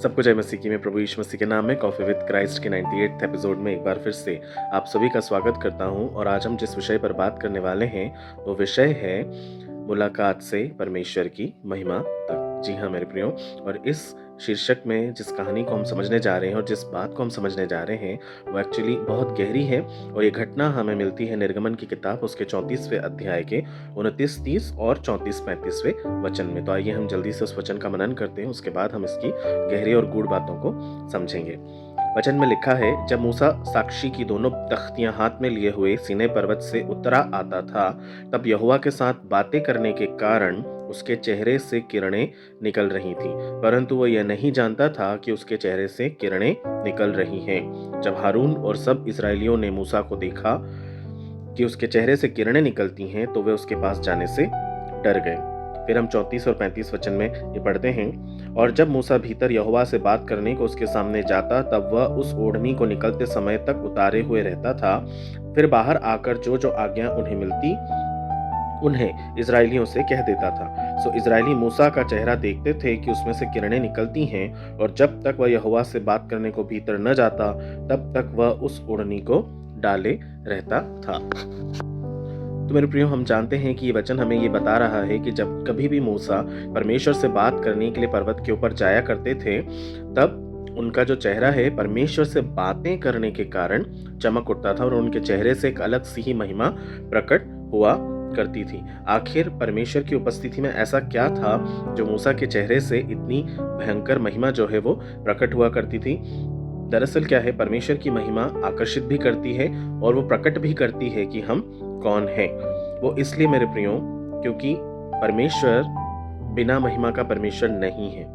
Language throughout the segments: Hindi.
सबको जय मसीह की। मैं प्रभु यीशु मसीह के नाम में कॉफी विद क्राइस्ट के 98th एपिसोड में एक बार फिर से आप सभी का स्वागत करता हूं। और आज हम जिस विषय पर बात करने वाले हैं वो विषय है मुलाकात से परमेश्वर की महिमा तक। जी हाँ मेरे प्रियो, और इस शीर्षक में जिस कहानी को हम समझने जा रहे हैं और जिस बात को हम समझने जा रहे हैं वो एक्चुअली बहुत गहरी है। और ये घटना हमें मिलती है निर्गमन की किताब उसके 34वें अध्याय के 29, 30 और 34, 35वें वचन में। तो आइए हम जल्दी से उस वचन का मनन करते हैं, उसके बाद हम इसकी गहरी और गूढ़ बातों को समझेंगे। वचन में लिखा है, जब मूसा साक्षी की दोनों तख्तियां हाथ में लिए हुए सीनै पर्वत से उतरा आता था, तब यहोवा के साथ बातें करने के कारण उसके चेहरे से किरणें निकल रही थी, परंतु वह यह नहीं जानता था कि उसके चेहरे से किरणें निकल रही हैं। जब हारून और सब इस्राएलियों ने मूसा को देखा कि उसके चेहरे से किरणें निकलती हैं, तो वे उसके पास जाने से डर गए। फिर हम 34 और 35 वचन में ये पढ़ते हैं, और जब मूसा भीतर यहोवा से बात करने को उसके सामने जाता, तब वह उस ओढ़नी को निकलते समय तक उतारे हुए रहता था। फिर बाहर आकर जो जो आज्ञा उन्हें मिलती उन्हें इजरायलियों से कह देता था। सो इजरायली मूसा का चेहरा देखते थे कि उसमें से किरणें निकलती हैं, और जब तक वह यहोवा से बात करने को भीतर न जाता, तब तक वह उस ओढ़नी को डाले रहता था। तो मेरे प्रियो, हम जानते हैं कि ये वचन हमें ये बता रहा है कि जब कभी भी मूसा परमेश्वर से बात करने के लिए पर्वत के ऊपर जाया करते थे, तब उनका जो चेहरा है परमेश्वर से बातें करने के कारण चमक उठता था और उनके चेहरे से एक अलग सी ही महिमा प्रकट हुआ करती थी। आखिर परमेश्वर की उपस्थिति में ऐसा क्या था जो मूसा के चेहरे से इतनी भयंकर महिमा जो है वो प्रकट हुआ करती थी? दरअसल क्या है, परमेश्वर की महिमा आकर्षित भी करती है और वो प्रकट भी करती है कि हम कौन हैं। वो इसलिए मेरे प्रियो, क्योंकि परमेश्वर बिना महिमा का परमेश्वर नहीं है,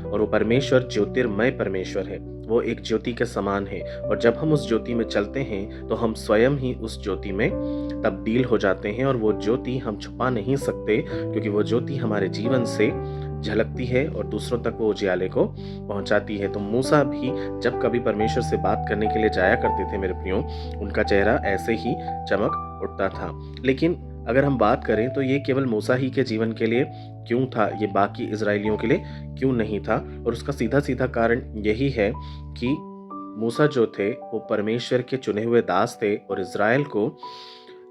और वो परमेश्वर ज्योतिर्मय परमेश्वर है। वो एक ज्योति के समान है, और जब हम उस ज्योति में चलते हैं तो हम स्वयं ही उस ज्योति में तब्दील हो जाते हैं, और वो ज्योति हम छुपा नहीं सकते, क्योंकि वो ज्योति हमारे जीवन से झलकती है और दूसरों तक वो उजियाले को पहुंचाती है। तो मूसा भी जब कभी परमेश्वर से बात करने के लिए जाया करते थे मेरे प्रियो, उनका चेहरा ऐसे ही चमक उठता था। लेकिन अगर हम बात करें तो ये केवल मूसा ही के जीवन के लिए क्यों था, ये बाकी इजरायलियों के लिए क्यों नहीं था? और उसका सीधा सीधा कारण यही है कि मूसा जो थे वो परमेश्वर के चुने हुए दास थे, और इजराइल को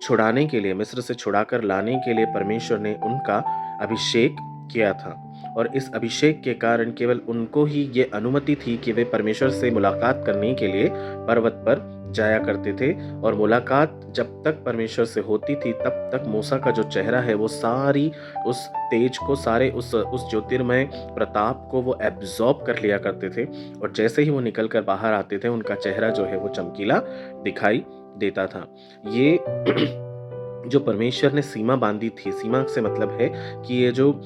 छुड़ाने के लिए, मिस्र से छुड़ाकर लाने के लिए परमेश्वर ने उनका अभिषेक किया था। और इस अभिषेक के कारण केवल उनको ही ये अनुमति थी कि वे परमेश्वर से मुलाकात करने के लिए पर्वत पर जाया करते थे। और मुलाकात जब तक परमेश्वर से होती थी, तब तक मूसा का जो चेहरा है वो सारी उस तेज को, सारे उस ज्योतिर्मय प्रताप को वो एब्जॉर्ब कर लिया करते थे। और जैसे ही वो निकल कर बाहर आते थे, उनका चेहरा जो है वो चमकीला दिखाई देता था। ये जो परमेश्वर ने सीमा बांधी थी, सीमा से मतलब है कि ये जो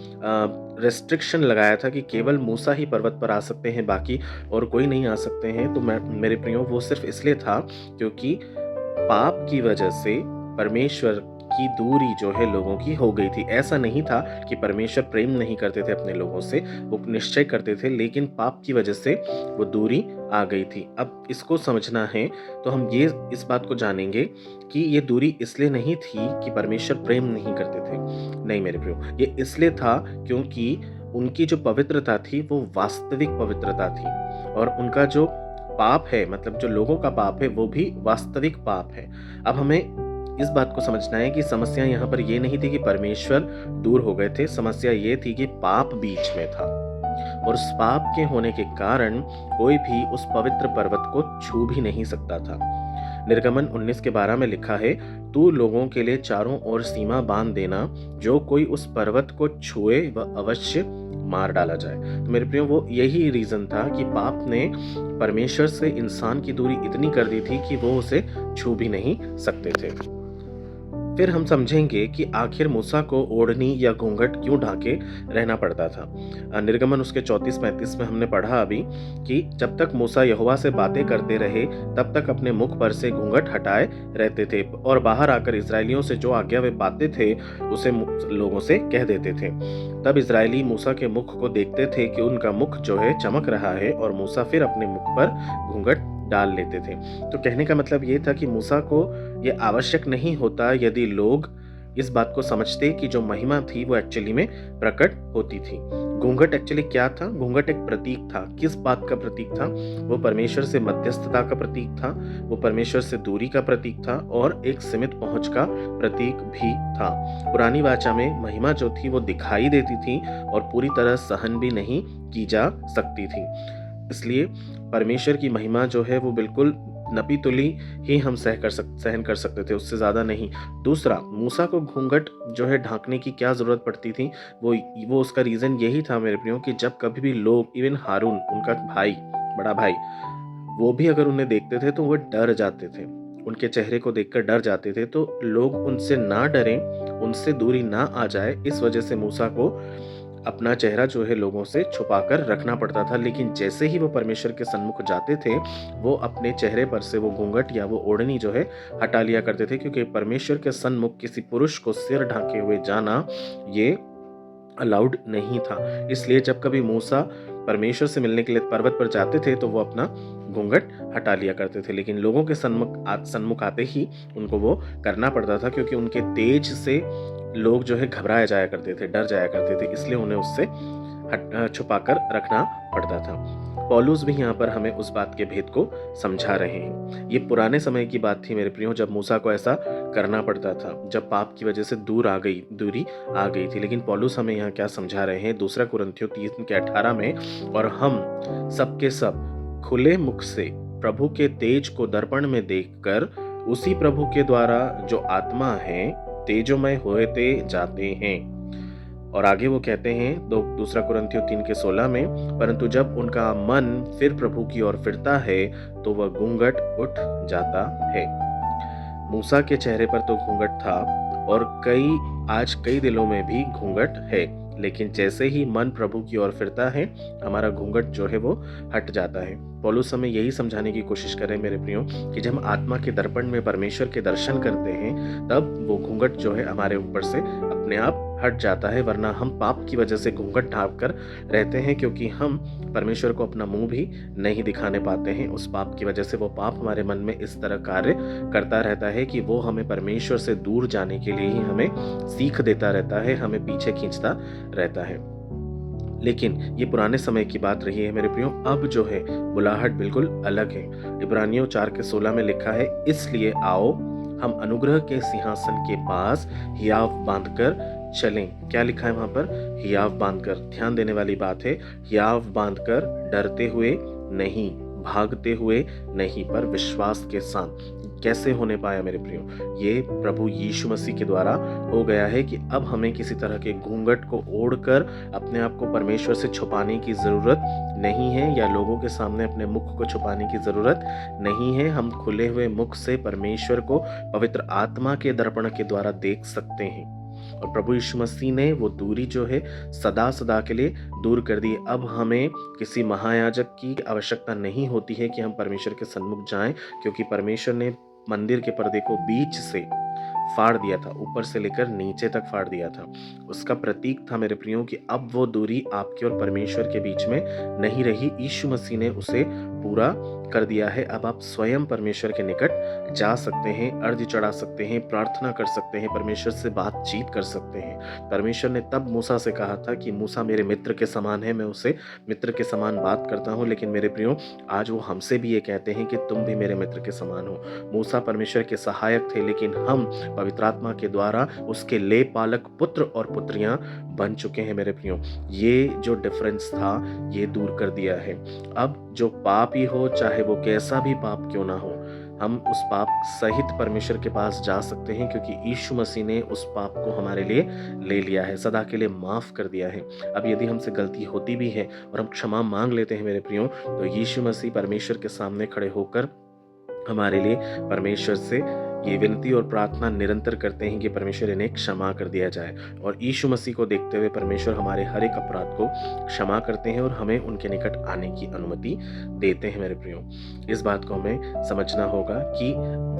रेस्ट्रिक्शन लगाया था कि केवल मूसा ही पर्वत पर आ सकते हैं, बाकी और कोई नहीं आ सकते हैं, तो मेरे प्रियो वो सिर्फ इसलिए था क्योंकि पाप की वजह से परमेश्वर की दूरी जो है लोगों की हो गई थी। ऐसा नहीं था कि परमेश्वर प्रेम नहीं करते थे अपने लोगों से, वो निश्चय करते थे, लेकिन पाप की वजह से वो दूरी आ गई थी। अब इसको समझना है तो हम ये इस बात को जानेंगे कि ये दूरी इसलिए नहीं थी कि परमेश्वर प्रेम नहीं करते थे। नहीं मेरे प्रियो, ये इसलिए था क्योंकि उनकी जो पवित्रता थी वो वास्तविक पवित्रता थी, और उनका जो पाप है, मतलब जो लोगों का पाप है, वो भी वास्तविक पाप है। अब हमें इस बात को समझना है कि समस्या यहाँ पर ये नहीं थी कि परमेश्वर दूर हो गए थे, समस्या ये थी कि पाप बीच में था, और उस पाप के होने के कारण कोई भी उस पवित्र पर्वत को छू भी नहीं सकता था। निर्गमन 19:12 में लिखा है, तू लोगों के लिए चारों ओर सीमा बांध देना, जो कोई उस पर्वत को छुए वह अवश्य मार डाला जाए। तो मेरे प्रियो, वो यही रीजन था कि पाप ने परमेश्वर से इंसान की दूरी इतनी कर दी थी कि वो उसे छू भी नहीं सकते थे। फिर हम समझेंगे कि आखिर मूसा को ओढ़नी या घूंघट क्यों ढाके रहना पड़ता था। निर्गमन उसके 34-35 में हमने पढ़ा अभी कि जब तक मूसा यहोवा से बातें करते रहे, तब तक अपने मुख पर से घूंघट हटाए रहते थे, और बाहर आकर इजरायलियों से जो आज्ञा वे पाते थे उसे लोगों से कह देते थे। तब इजरायली मूसा के मुख को देखते थे कि उनका मुख जो है चमक रहा है, और मूसा फिर अपने मुख पर घूंघट डाल लेते थे। तो कहने का मतलब ये था कि मूसा को ये आवश्यक नहीं होता यदि लोग इस बात को समझते कि जो महिमा थी वो एक्चुअली में प्रकट होती थी। घूंघट एक्चुअली क्या था? घूंघट एक प्रतीक था। किस बात का प्रतीक था? वो परमेश्वर से मध्यस्थता का प्रतीक था, वो परमेश्वर से दूरी का प्रतीक था और एक सीमित पहुंच का प्रतीक भी था। पुरानी वाचा में महिमा जो थी वो दिखाई देती थी और पूरी तरह सहन भी नहीं की जा सकती थी। इसलिए परमेश्वर की महिमा जो है वो बिल्कुल नपी तुली ही हम सहन कर सकते थे, उससे ज़्यादा नहीं। दूसरा, मूसा को घूंघट जो है ढांकने की क्या ज़रूरत पड़ती थी? वो उसका रीज़न यही था मेरे प्रियो कि जब कभी भी लोग, इवन हारून उनका भाई, बड़ा भाई, वो भी अगर उन्हें देखते थे तो वो डर जाते थे, उनके चेहरे को देखकर डर जाते थे। तो लोग उनसे ना डरें, उनसे दूरी ना आ जाए, इस वजह से मूसा को अपना चेहरा जो है लोगों से छुपाकर रखना पड़ता था। लेकिन जैसे ही वो परमेश्वर के सन्मुख जाते थे, वो अपने चेहरे पर से वो घूंघट या वो ओढ़नी जो है हटा लिया करते थे, क्योंकि परमेश्वर के सन्मुख किसी पुरुष को सिर ढांके हुए जाना ये अलाउड नहीं था। इसलिए जब कभी मूसा परमेश्वर से मिलने के लिए पर्वत पर जाते थे तो वो अपना घूंघट हटा लिया करते थे। लेकिन लोगों के सन्मुख आते ही उनको वो करना पड़ता था, क्योंकि उनके तेज से लोग जो है घबराए जाया करते थे, डर जाया करते थे, इसलिए उन्हें उससे छुपाकर रखना पड़ता था। पौलुस भी यहाँ पर हमें उस बात के भेद को समझा रहे हैं। ये पुराने समय की बात थी मेरे प्रियो, जब मूसा को ऐसा करना पड़ता था, जब पाप की वजह से दूरी आ गई थी। लेकिन पौलुस हमें यहाँ क्या समझा रहे हैं? 2 कुरिन्थियों 3:18 में, और हम सबके सब खुले मुख से प्रभु के तेज को दर्पण में देखकर उसी प्रभु के द्वारा जो आत्मा है तेजोमय होते जाते हैं। और आगे वो कहते हैं 2 कुरिन्थियों 3:16 में, परंतु जब उनका मन फिर प्रभु की ओर फिरता है तो वह घूंघट उठ जाता है। मूसा के चेहरे पर तो घूंघट था और आज कई दिलों में भी घूंघट है, लेकिन जैसे ही मन प्रभु की ओर फिरता है हमारा घूंघट जो है वो हट जाता है। पौलुस हमें यही समझाने की कोशिश कर रहे हैं मेरे प्रियो कि जब हम आत्मा के दर्पण में परमेश्वर के दर्शन करते हैं तब वो घूंघट जो है हमारे ऊपर से अपने आप हट जाता है, वरना हम पाप की वजह से घूंघट ढांप कर रहते हैं, क्योंकि हम परमेश्वर को अपना मुंह भी नहीं दिखाने पाते हैं। उस पाप की वजह से वो पाप हमारे मन में इस तरह कार्य करता रहता है कि वो हमें परमेश्वर से दूर जाने के लिए ही हमें सीख देता रहता है, हमें पीछे खींचता रहता है। लेकिन ये पुराने समय की बात रही है मेरे प्रियो। अब जो है बुलाहट बिल्कुल अलग है। इब्रानियों 4:16 में लिखा है, इसलिए आओ हम अनुग्रह के सिंहासन के पास हियाव बांधकर चलें। क्या लिखा है वहां पर? हियाव बांधकर। ध्यान देने वाली बात है, हियाव बांधकर, डरते हुए नहीं, भागते हुए नहीं, पर विश्वास के साथ। कैसे होने पाया मेरे प्रियो? ये प्रभु यीशु मसीह के द्वारा हो गया है कि अब हमें किसी तरह के घूंघट को ओढ़कर अपने आप को परमेश्वर से छुपाने की जरूरत नहीं है, या लोगों के सामने अपने मुख को छुपाने की जरूरत नहीं है। हम खुले हुए मुख से परमेश्वर को पवित्र आत्मा के दर्पण के द्वारा देख सकते हैं। और प्रभु यीशु मसीह ने वो दूरी जो है सदा सदा के लिए दूर कर दी। अब हमें किसी महायाजक की आवश्यकता नहीं होती है कि हम परमेश्वर के सन्मुख जाएं, क्योंकि परमेश्वर ने मंदिर के पर्दे को बीच से फाड़ दिया था, ऊपर से लेकर नीचे तक फाड़ दिया था। उसका प्रतीक था मेरे प्रियो कि अब वो दूरी आपके और परमेश्वर के बीच में नहीं रही। यीशु मसीह ने उसे पूरा कर दिया है। अब आप स्वयं परमेश्वर के निकट जा सकते हैं, अर्जी चढ़ा सकते हैं, प्रार्थना कर सकते हैं, परमेश्वर से बातचीत कर सकते हैं। परमेश्वर ने तब मूसा से कहा था कि मूसा मेरे मित्र के समान है, मैं उसे मित्र के समान बात करता हूँ। लेकिन मेरे प्रियो, आज वो हमसे भी ये कहते हैं कि तुम भी मेरे मित्र के समान हो। मूसा परमेश्वर के सहायक थे, लेकिन हम पवित्र आत्मा के द्वारा उसके ले पालक पुत्र और पुत्रियां बन चुके हैं मेरे प्रियो। ये जो डिफरेंस था ये दूर कर दिया है। अब जो पाप ही हो, चाहे वो कैसा भी पाप क्यों ना हो, हम उस पाप सहित परमेश्वर के पास जा सकते हैं, क्योंकि यीशु मसीह ने उस पाप को हमारे लिए ले लिया है, सदा के लिए माफ कर दिया है। अब यदि हमसे गलती होती भी है और हम क्षमा मांग लेते हैं मेरे प्रियो, तो यीशु मसीह परमेश्वर के सामने खड़े होकर हमारे लिए परमेश्वर से ये विनती और प्रार्थना निरंतर करते हैं कि परमेश्वर इन्हें क्षमा कर दिया जाए। और यीशु मसीह को देखते हुए परमेश्वर हमारे हर एक अपराध को क्षमा करते हैं और हमें उनके निकट आने की अनुमति देते हैं मेरे प्रियो। इस बात को हमें समझना होगा कि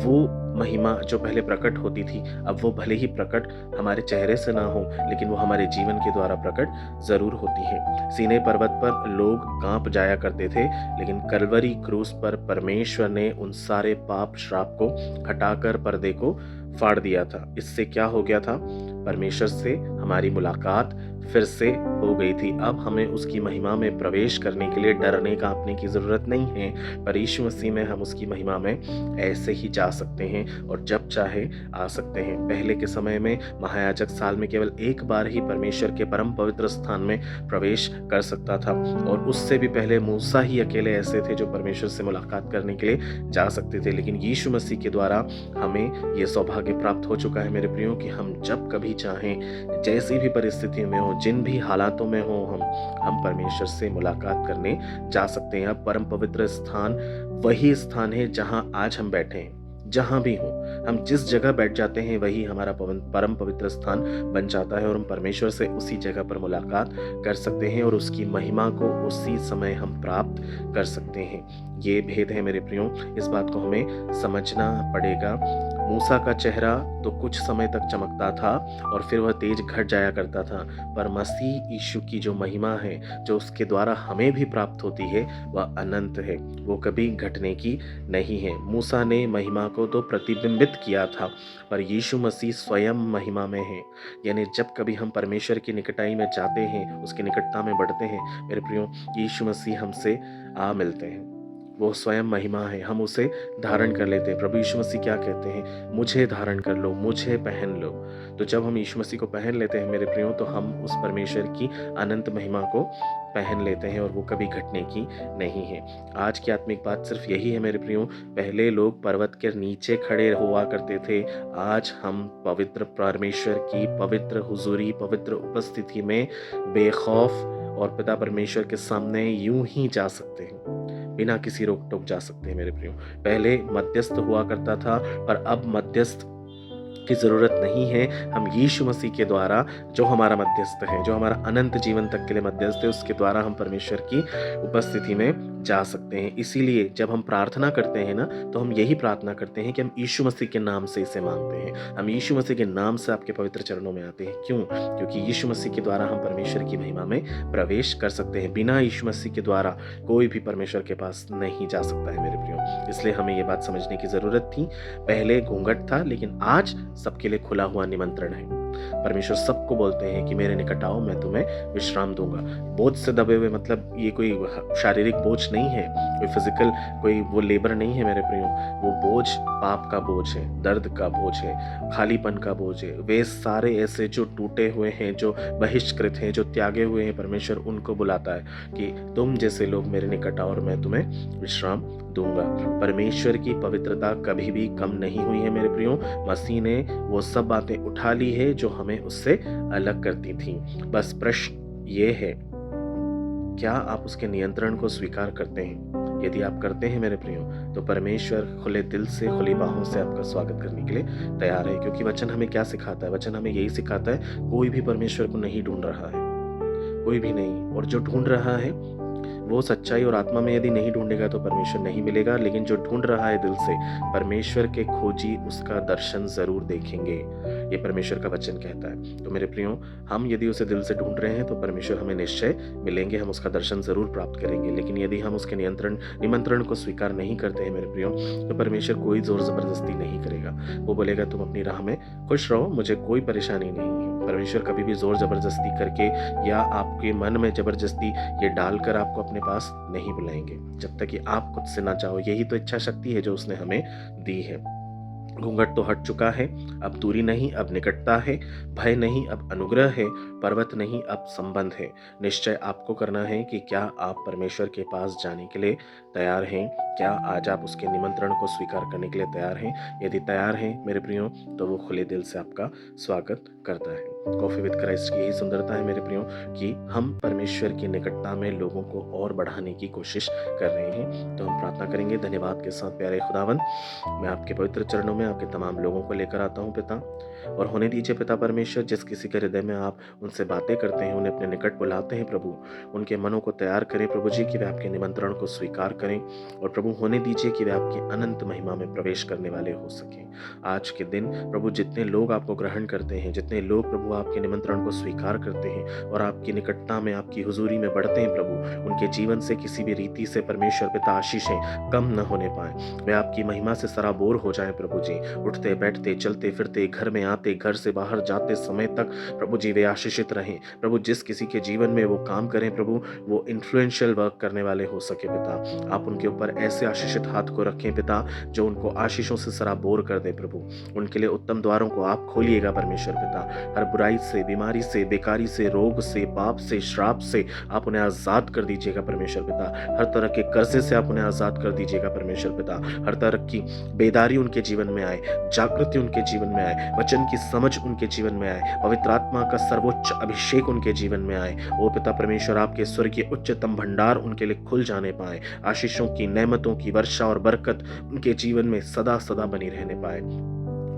वो महिमा जो पहले प्रकट होती थी, अब वो भले ही प्रकट हमारे चेहरे से ना हो, लेकिन वो हमारे जीवन के द्वारा प्रकट जरूर होती है। सीनै पर्वत पर लोग कांप जाया करते थे, लेकिन कलवरी क्रूस पर परमेश्वर ने उन सारे पाप श्राप को हटाकर पर्दे को फाड़ दिया था। इससे क्या हो गया था? परमेश्वर से हमारी मुलाकात फिर से हो गई थी। अब हमें उसकी महिमा में प्रवेश करने के लिए डरने काँपने की ज़रूरत नहीं है, पर यीशु मसीह में हम उसकी महिमा में ऐसे ही जा सकते हैं और जब चाहे आ सकते हैं। पहले के समय में महायाजक साल में केवल एक बार ही परमेश्वर के परम पवित्र स्थान में प्रवेश कर सकता था और उससे भी पहले मूसा ही अकेले ऐसे थे जो परमेश्वर से मुलाकात करने के लिए जा सकते थे। लेकिन यीशु मसीह के द्वारा हमें ये सौभाग्य प्राप्त हो चुका है मेरे प्रियो कि हम जब कभी चाहें, जैसी भी परिस्थिति में हो, जिन भी हालातों में हो, हम परमेश्वर से मुलाकात करने जा सकते हैं। अब परम पवित्र स्थान वही स्थान है जहां आज हम बैठे हैं। जहां भी हो, हम जिस जगह बैठ जाते हैं वही हमारा परम पवित्र स्थान बन जाता है और हम परमेश्वर से उसी जगह पर मुलाकात कर सकते हैं और उसकी महिमा को उसी समय हम प्राप्त कर सकते हैं। ये भेद है मेरे प्रियो, इस बात को हमें समझना पड़ेगा। मूसा का चेहरा तो कुछ समय तक चमकता था और फिर वह तेज घट जाया करता था, पर मसीह यीशु की जो महिमा है, जो उसके द्वारा हमें भी प्राप्त होती है, वह अनंत है, वो कभी घटने की नहीं है। मूसा ने महिमा को तो प्रतिबिंबित किया था, पर यीशु मसीह स्वयं महिमा में है। यानी जब कभी हम परमेश्वर की निकटाई में जाते हैं, उसकी निकटता में बढ़ते हैं मेरे प्रियो, यीशु मसीह हमसे आ मिलते हैं। वो स्वयं महिमा है, हम उसे धारण कर लेते हैं। प्रभु यीशु मसीह क्या कहते हैं? मुझे धारण कर लो, मुझे पहन लो। तो जब हम यीशु मसीह को पहन लेते हैं मेरे प्रियो, तो हम उस परमेश्वर की अनंत महिमा को पहन लेते हैं और वो कभी घटने की नहीं है। आज की आत्मिक बात सिर्फ यही है मेरे प्रियो, पहले लोग पर्वत के नीचे खड़े हुआ करते थे, आज हम पवित्र परमेश्वर की पवित्र हुजूरी, पवित्र उपस्थिति में बेखौफ और पिता परमेश्वर के सामने यूं ही जा सकते हैं, बिना किसी रोक टोक जा सकते हैं मेरे प्रियो। पहले मध्यस्थ हुआ करता था, पर अब मध्यस्थ की ज़रूरत नहीं है। हम यीशु मसीह के द्वारा, जो हमारा मध्यस्थ है, जो हमारा अनंत जीवन तक के लिए मध्यस्थ है, उसके द्वारा हम परमेश्वर की उपस्थिति में जा सकते हैं। इसीलिए जब हम प्रार्थना करते हैं ना, तो हम यही प्रार्थना करते हैं कि हम यीशु मसीह के नाम से इसे मांगते हैं। हम यीशु मसीह के नाम से आपके पवित्र चरणों में आते हैं। क्यों? क्योंकि यीशु मसीह के द्वारा हम परमेश्वर की महिमा में प्रवेश कर सकते हैं। बिना यीशु मसीह के द्वारा कोई भी परमेश्वर के पास नहीं जा सकता है मेरे प्रियो। इसलिए हमें ये बात समझने की ज़रूरत थी। पहले घूंघट था, लेकिन आज सबके लिए खुला हुआ निमंत्रण है। परमेश्वर सबको बोलते हैं कि मेरे निकट आओ, मैं तुम्हें विश्राम दूंगा। बोझ से दबे हुए, मतलब ये कोई शारीरिक बोझ नहीं है, कोई फिजिकल कोई वो लेबर नहीं है मेरे प्रियो। वो बोझ पाप का बोझ है, दर्द का बोझ है, खालीपन का बोझ है। वे सारे ऐसे जो टूटे हुए हैं, जो बहिष्कृत हैं, जो त्यागे हुए हैं, परमेश्वर उनको बुलाता है कि तुम जैसे लोग मेरे निकट आओ और मैं तुम्हें विश्राम दूंगा। परमेश्वर की पवित्रता कभी भी कम नहीं हुई है मेरे प्रियो। मसीह ने वो सब बातें उठा ली है जो हमें उससे अलग करती थी। बस प्रश्न ये है, क्या आप उसके नियंत्रण को स्वीकार करते हैं? यदि आप करते हैं मेरे प्रियो, तो परमेश्वर खुले दिल से, खुली बाहों से आपका स्वागत करने के लिए तैयार है। क्योंकि वचन हमें क्या सिखाता है? वचन हमें यही सिखाता है, कोई भी परमेश्वर को नहीं ढूंढ रहा है, कोई भी नहीं। और जो ढूंढ रहा है वो सच्चाई और आत्मा में यदि नहीं ढूंढेगा तो परमेश्वर नहीं मिलेगा। लेकिन जो ढूंढ रहा है दिल से, परमेश्वर के खोजी उसका दर्शन जरूर देखेंगे, ये परमेश्वर का वचन कहता है। तो मेरे प्रियो, हम यदि उसे दिल से ढूंढ रहे हैं तो परमेश्वर हमें निश्चय मिलेंगे, हम उसका दर्शन जरूर प्राप्त करेंगे। लेकिन यदि हम उसके निमंत्रण को स्वीकार नहीं करते हैं मेरे प्रियो, तो परमेश्वर कोई जोर जबरदस्ती नहीं करेगा। वो बोलेगा तुम अपनी राह में खुश रहो, मुझे कोई परेशानी नहीं है। परमेश्वर कभी भी जोर जबरदस्ती करके या आपके मन में जबरदस्ती ये डालकर आपको अपने पास नहीं बुलाएंगे, जब तक कि आप खुद से ना चाहो। यही तो इच्छा शक्ति है जो उसने हमें दी है। घूंघट तो हट चुका है, अब दूरी नहीं, अब निकटता है। भय नहीं, अब अनुग्रह है। पर्वत नहीं, अब संबंध है। निश्चय आपको करना है कि क्या आप परमेश्वर के पास जाने के लिए तैयार हैं? क्या आज आप उसके निमंत्रण को स्वीकार करने के लिए तैयार हैं? यदि तैयार हैं मेरे प्रियो, तो वो खुले दिल से आपका स्वागत करता है। कॉफी विद क्राइस्ट की यही सुंदरता है मेरे प्रियो कि हम परमेश्वर की निकटता में लोगों को और बढ़ाने की कोशिश कर रहे हैं। तो हम प्रार्थना करेंगे धन्यवाद के साथ। प्यारे खुदावन, मैं आपके पवित्र चरणों में आपके तमाम लोगों को लेकर आता हूँ पिता, और होने दीजिए पिता परमेश्वर, जिस किसी के हृदय में आप उनसे बातें करते हैं, उन्हें अपने निकट बुलाते हैं प्रभु, उनके मनों को तैयार करें प्रभु जी कि वे आपके निमंत्रण को स्वीकार करें। और प्रभु होने दीजिए कि वे आपकी अनंत महिमा में प्रवेश करने वाले हो सकें। आज के दिन प्रभु जितने लोग आपको ग्रहण करते हैं, जितने लोग प्रभु आपके निमंत्रण को स्वीकार करते हैं और आपकी निकटता में, आपकी हुजूरी में बढ़ते हैं प्रभु, उनके जीवन से किसी भी रीति से परमेश्वर पिता आशीषें कम न होने पाए। वे आपकी महिमा से सराबोर हो जाएं प्रभु जी। दीजिए। उठते बैठते चलते फिरते घर में आते घर से बाहर जाते समय तक प्रभु जी वे आशीषित रहें। प्रभु जिस किसी के जीवन में वो काम करें प्रभु वो इन्फ्लुएंशियल वर्क करने वाले हो सके पिता। आप उनके ऊपर ऐसे आशीषित हाथ को रखें पिता जो उनको आशीषों से सराबोर कर दे प्रभु। उनके लिए उत्तम द्वारों को आप खोलिएगा परमेश्वर पिता। हर बुराई से, बीमारी से, बेकारी से, रोग से, पाप से, श्राप से आप उन्हें आजाद कर दीजिएगा परमेश्वर पिता। हर तरह के कर्जे से आप उन्हें आजाद कर दीजिएगा परमेश्वर पिता। हर तरह की बेदारी उनके जीवन में आए, जागृति उनके जीवन में आए, वचन की समझ उनके जीवन में आए, पवित्र आत्मा का सर्वोच्च अभिषेक उनके जीवन में आए। ओ पिता परमेश्वर आपके स्वर्गीय उच्चतम भंडार उनके लिए खुल जाने पाए। आशीषों की, नेमतों की वर्षा और बरकत उनके जीवन में सदा सदा बनी रहने पाए।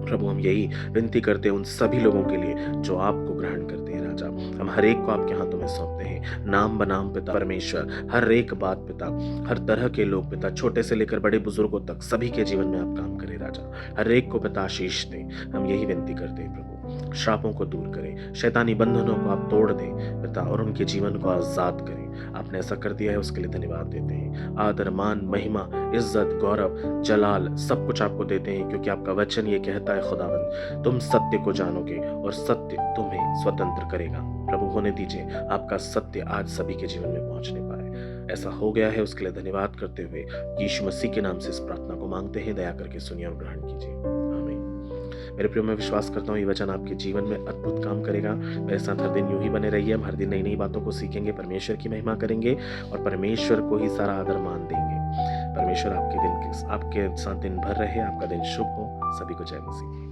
प्रभु हम यही विनती करते हैं उन सभी लोगों के लिए जो आपको ग्रहण करते हैं राजा। हम हर एक को आपके हाथों में सौंपते हैं, नाम बनाम पिता परमेश्वर। हर एक बात पिता, हर तरह के लोग पिता, छोटे से लेकर बड़े बुजुर्गों तक सभी के जीवन में आप काम करें राजा। हर एक को पिता आशीष दें, हम यही विनती करते हैं प्रभु। श्रापों को दूर करें, शैतानी बंधनों को आप तोड़ दें पिता और उनके जीवन को आजाद करें। आपने ऐसा कर दिया है उसके लिए धन्यवाद देते हैं। आदर, मान, महिमा, इज्जत, गौरव, जलाल सब कुछ आपको देते हैं क्योंकि आपका वचन ये कहता है खुदावंद तुम सत्य को जानोगे और सत्य तुम्हें स्वतंत्र करेगा। प्रभु होने दीजिए आपका सत्य आज सभी के जीवन में पहुंचने पाए। ऐसा हो गया है उसके लिए धन्यवाद करते हुए यीशु मसीह के नाम से इस प्रार्थना को मांगते हैं। दया करके सुनिए और ग्रहण कीजिए। आमीन। मेरे प्रियो मैं विश्वास करता हूँ ये वचन आपके जीवन में अद्भुत काम करेगा। मेरे साथ हर दिन यूं ही बने रहिए। हम हर दिन नई नई बातों को सीखेंगे, परमेश्वर की महिमा करेंगे और परमेश्वर को ही सारा आदर मान देंगे। परमेश्वर आपके साथ दिन भर रहे। आपका दिन शुभ हो। सभी को जय मसीह।